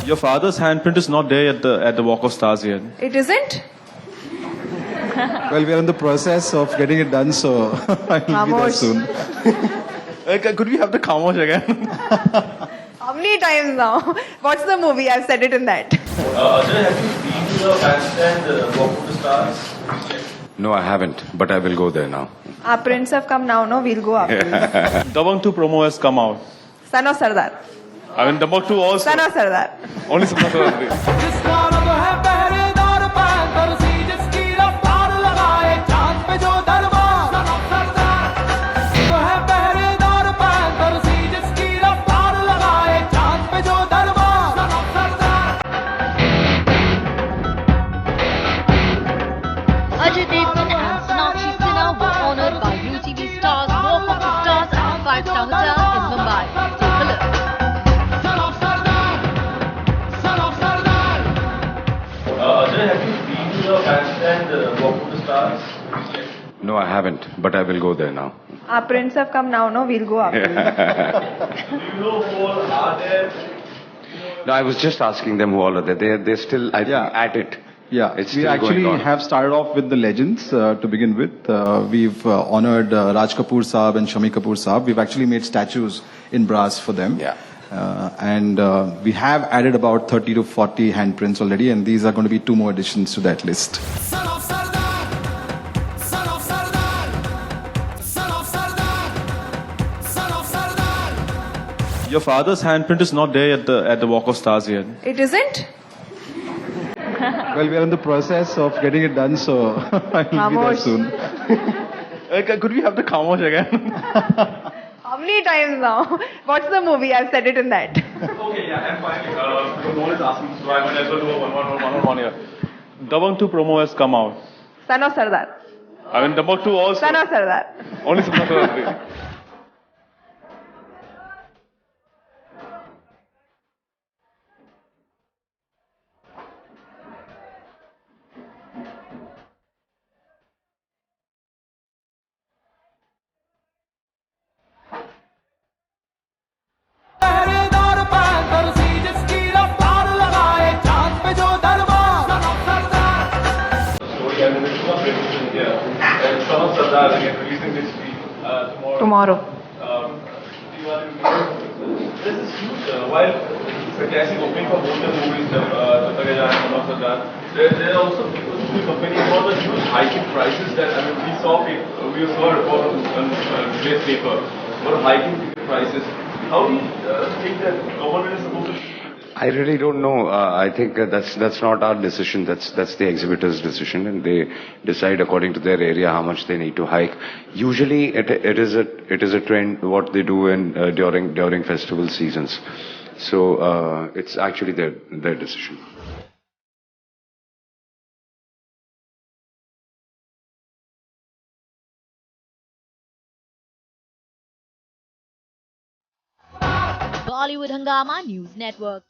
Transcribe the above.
Your father's handprint is not there at the Walk of Stars yet. It isn't? Well, we are in the process of getting it done, so I'll be there Khamosh. soon. Could we have the Khamosh again? How many times now? What's the movie? I've said it in that. Ajay, have you been to the bandstand Walk of the Stars? No, I haven't, but I will go there now. Our prints have come now, no? We'll go after. Dabang 2 promo has come out. Son of Sardar. I mean, Dabang 2 also. Son of Sardar. Only Son of Sardar. Ajay Devgn and Sonakshi Sinha were honoured by UTV Stars Walk of the Stars at the 5-star hotel in Mumbai. Take a look. Ajay, have you been to the bandstand Walk of the Stars? No, I haven't, but I will go there now. Our prints have come now, no? We'll go after. Do you know who all are there? No, I was just asking them who all are there. They're still, I think, at it. Yeah, It's we still actually going on. have started off with the legends to begin with. We've honored Raj Kapoor Saab and Shami Kapoor Saab. We've actually made statues in brass for them. Yeah. And we have added about 30 to 40 handprints already, and these are going to be 2 more additions to that list. Son of Sardar, son of Sardar, son of Sardar, son of Sardar. Your father's handprint is not there at the Walk of Stars yet. It isn't? Well, we are in the process of getting it done, so I'll be there Khamosh. soon. Could we have the Khamosh again? How many times now? What's the movie? I've said it in that. Okay, yeah, I'm fine. Because no one is asking, so I might as well do a one here. Dabang 2 promo has come out. Son of Sardar. I mean, Dabang 2 also. Son of Sardar. Only Son of Sardar. पहरेदार पैंतर सी जिसकी रफ्तार लगाए चांद पे जो दरबार son of Sardar. Story and there's too much repetition here. And Son of Sardar again releasing this week tomorrow. This is huge. While it's a classic opening for both the movies, Jab Tak Jaan and Son of Sardar, there are also people who are complaining about the huge hike in prices that we saw a report on today's paper about hiking ticket prices. How do you think that government is supposed to? I really don't know. I think that's not our decision. That's the exhibitor's decision, and they decide according to their area how much they need to hike. Usually, it is a trend what they do in during festival seasons. So it's actually their decision. Bollywood Hungama News Network.